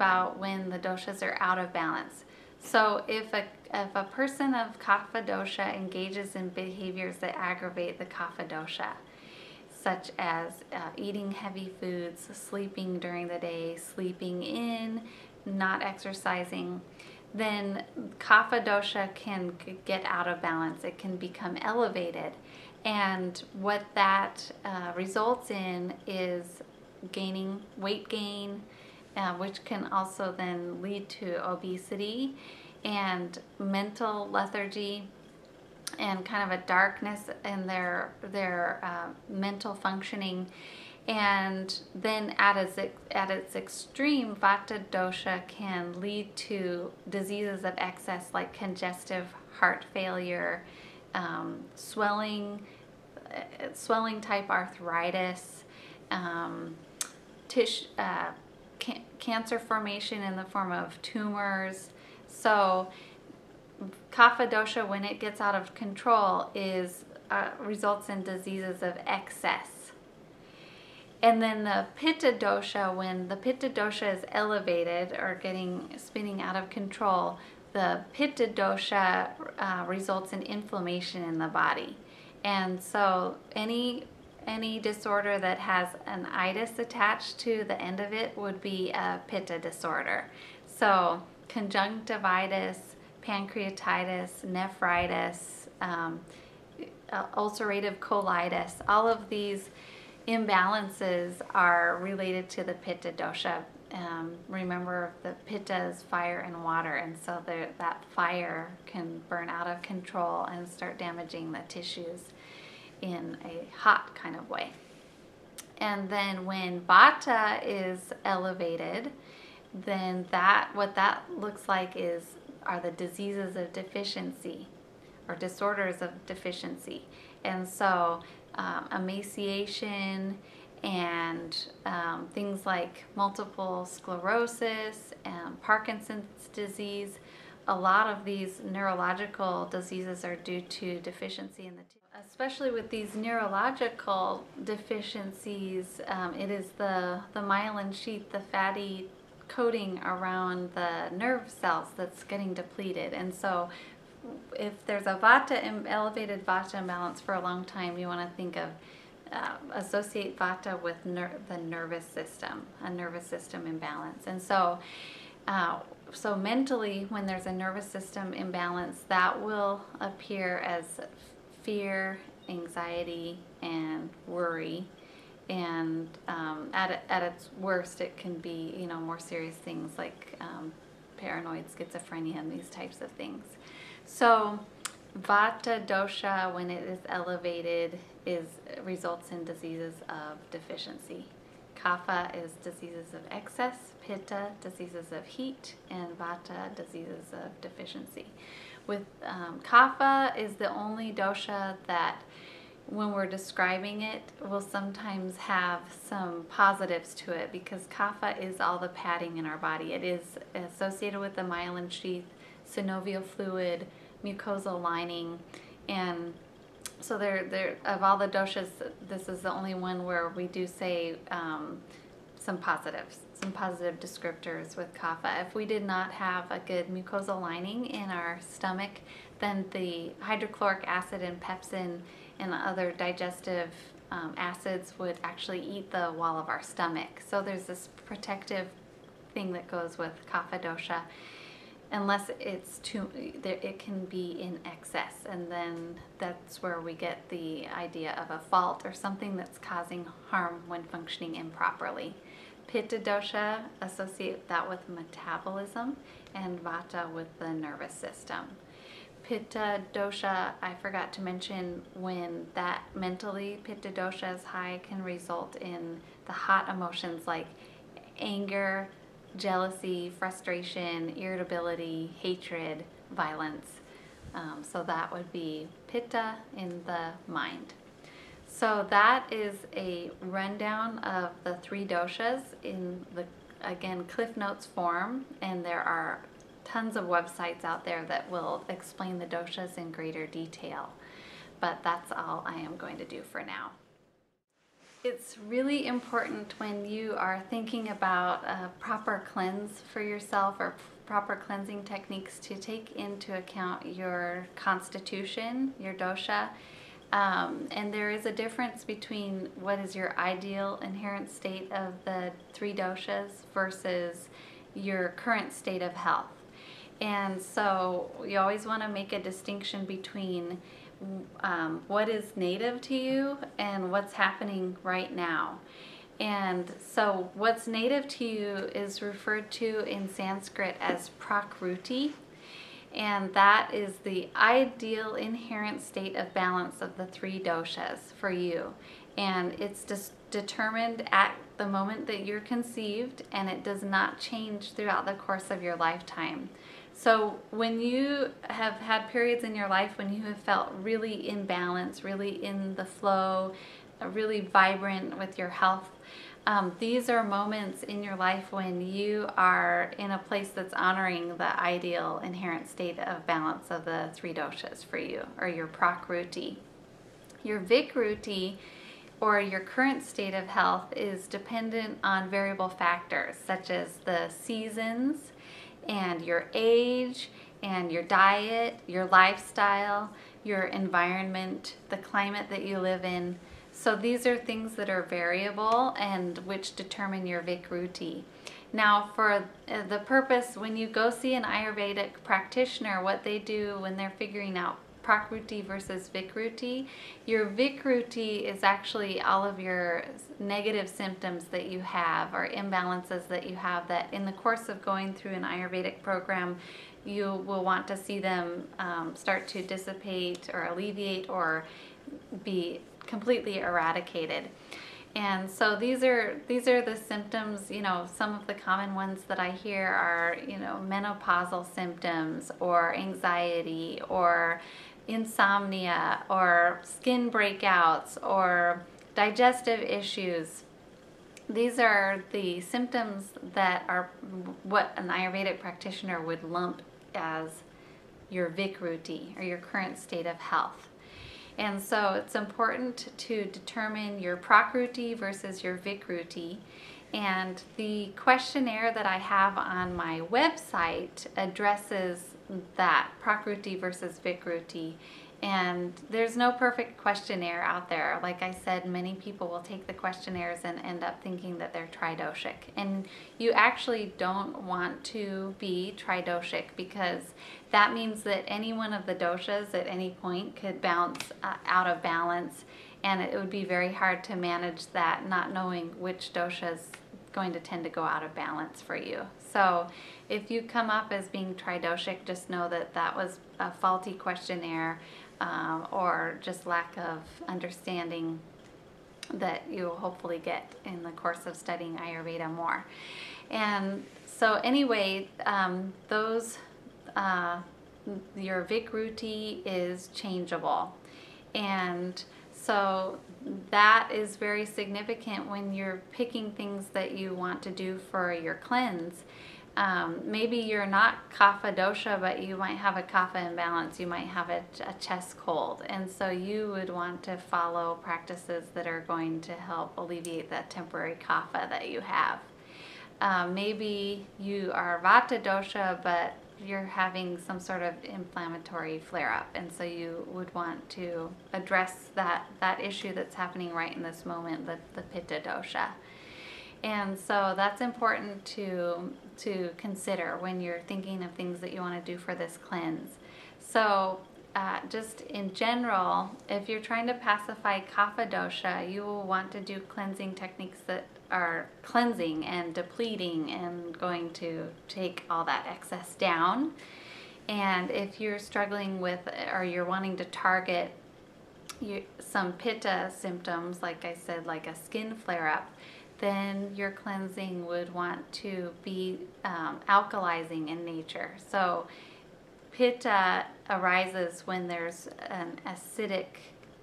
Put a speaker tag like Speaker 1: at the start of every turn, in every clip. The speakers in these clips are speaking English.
Speaker 1: about when the doshas are out of balance. So if a person of kapha dosha engages in behaviors that aggravate the kapha dosha, such as eating heavy foods, sleeping during the day, sleeping in, not exercising, then kapha dosha can get out of balance. It can become elevated. And what that results in is weight gain, which can also then lead to obesity and mental lethargy, and kind of a darkness in their mental functioning. And then at its extreme, vata dosha can lead to diseases of excess like congestive heart failure, swelling type arthritis, cancer formation in the form of tumors. So kapha dosha, when it gets out of control, results in diseases of excess. And then the pitta dosha, when the pitta dosha is elevated or spinning out of control, the pitta dosha results in inflammation in the body. And so any disorder that has an itis attached to the end of it would be a pitta disorder. So conjunctivitis, pancreatitis, nephritis, ulcerative colitis, all of these imbalances are related to the pitta dosha. Remember, the pitta is fire and water, and so that fire can burn out of control and start damaging the tissues in a hot kind of way. And then when vata is elevated, then what that looks like are the diseases of deficiency or disorders of deficiency. And so emaciation and things like multiple sclerosis and Parkinson's disease, a lot of these neurological diseases are due to deficiency in the tissue. Especially with these neurological deficiencies, it is the myelin sheath, the fatty coating around the nerve cells that's getting depleted. And so if there's a elevated vata imbalance for a long time, you want to think of associate vata with the nervous system, a nervous system imbalance. And so so mentally, when there's a nervous system imbalance, that will appear as fear, anxiety, and worry. And at its worst, it can be more serious things like paranoid schizophrenia and these types of things. So vata dosha, when it is elevated, results in diseases of deficiency. Kapha is diseases of excess, pitta diseases of heat, and vata diseases of deficiency. With kapha is the only dosha that, when we're describing it, will sometimes have some positives to it, because kapha is all the padding in our body. It is associated with the myelin sheath, synovial fluid, mucosal lining, and so of all the doshas, this is the only one where we do say some positive descriptors with kapha. If we did not have a good mucosal lining in our stomach, then the hydrochloric acid and pepsin and other digestive acids would actually eat the wall of our stomach. So there's this protective thing that goes with kapha dosha, unless it can be in excess, and then that's where we get the idea of a fault or something that's causing harm when functioning improperly. Pitta dosha, associate that with metabolism, and vata with the nervous system. Pitta dosha, I forgot to mention, when that mentally pitta dosha is high, can result in the hot emotions like anger, jealousy, frustration, irritability, hatred, violence. So that would be pitta in the mind. So that is a rundown of the 3 doshas in the, again, Cliff Notes form, and there are tons of websites out there that will explain the doshas in greater detail. But that's all I am going to do for now. It's really important when you are thinking about a proper cleanse for yourself or proper cleansing techniques to take into account your constitution, your dosha. And there is a difference between what is your ideal inherent state of the three doshas versus your current state of health. And so you always want to make a distinction between what is native to you and what's happening right now. And so what's native to you is referred to in Sanskrit as Prakruti, and that is the ideal inherent state of balance of the three doshas for you. And it's just determined at the moment that you're conceived, and it does not change throughout the course of your lifetime. So when you have had periods in your life when you have felt really in balance, really in the flow, really vibrant with your health, these are moments in your life when you are in a place that's honoring the ideal inherent state of balance of the three doshas for you, or your Prakruti. Your Vikruti, or your current state of health, is dependent on variable factors such as the seasons and your age and your diet, your lifestyle, your environment, the climate that you live in. So these are things that are variable and which determine your Vikruti. Now, for the purpose, when you go see an Ayurvedic practitioner, what they do when they're figuring out Prakruti versus Vikruti, your Vikruti is actually all of your negative symptoms that you have or imbalances that you have that in the course of going through an Ayurvedic program, you will want to see them start to dissipate or alleviate or be completely eradicated. And so these are the symptoms. Some of the common ones that I hear are menopausal symptoms or anxiety or insomnia or skin breakouts or digestive issues. These are the symptoms that are what an Ayurvedic practitioner would lump as your Vikruti, or your current state of health. And so it's important to determine your Prakruti versus your Vikruti. And the questionnaire that I have on my website addresses that Prakruti versus Vikruti. And there's no perfect questionnaire out there. Like I said, many people will take the questionnaires and end up thinking that they're tridoshic. And you actually don't want to be tridoshic, because that means that any one of the doshas at any point could bounce out of balance, and it would be very hard to manage that, not knowing which dosha is going to tend to go out of balance for you. So if you come up as being tridoshic, just know that that was a faulty questionnaire, or just lack of understanding that you'll hopefully get in the course of studying Ayurveda more. And so anyway, your Vikruti is changeable. And so that is very significant when you're picking things that you want to do for your cleanse. Maybe you're not kapha dosha, but you might have a kapha imbalance. You might have a chest cold. And so you would want to follow practices that are going to help alleviate that temporary kapha that you have. Maybe you are vata dosha, but you're having some sort of inflammatory flare-up, and so you would want to address that issue that's happening right in this moment, the pitta dosha. And so that's important to consider when you're thinking of things that you want to do for this cleanse. So just in general, if you're trying to pacify kapha dosha, you will want to do cleansing techniques that are cleansing and depleting and going to take all that excess down. And if you're struggling with, or you're wanting to target some pitta symptoms, like I said, like a skin flare-up, then your cleansing would want to be alkalizing in nature. So pitta arises when there's an acidic,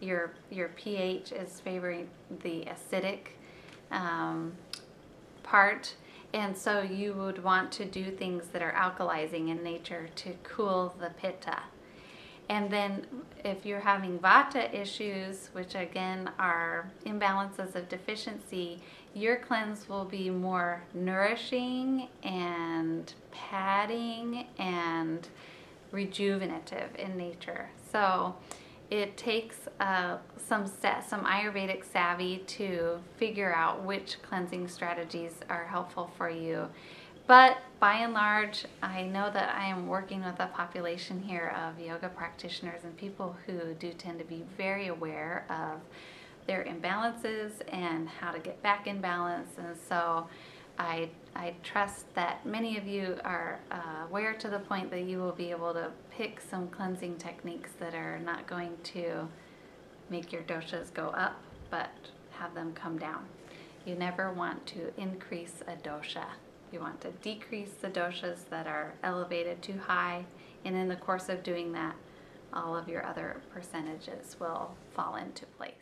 Speaker 1: your pH is favoring the acidic part, and so you would want to do things that are alkalizing in nature to cool the pitta. And then if you're having vata issues, which again are imbalances of deficiency, your cleanse will be more nourishing and padding and rejuvenative in nature. So it takes some Ayurvedic savvy to figure out which cleansing strategies are helpful for you. But by and large, I know that I am working with a population here of yoga practitioners and people who do tend to be very aware of their imbalances and how to get back in balance. And so I trust that many of you are aware to the point that you will be able to pick some cleansing techniques that are not going to make your doshas go up, but have them come down. You never want to increase a dosha. You want to decrease the doshas that are elevated too high, and in the course of doing that, all of your other percentages will fall into place.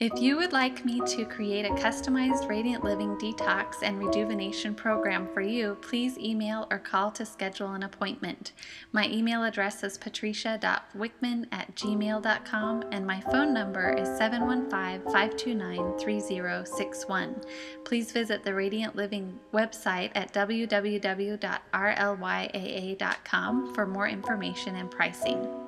Speaker 1: If you would like me to create a customized Radiant Living detox and rejuvenation program for you, please email or call to schedule an appointment. My email address is patricia.wickman@gmail.com and my phone number is 715-529-3061. Please visit the Radiant Living website at www.rlyaa.com for more information and pricing.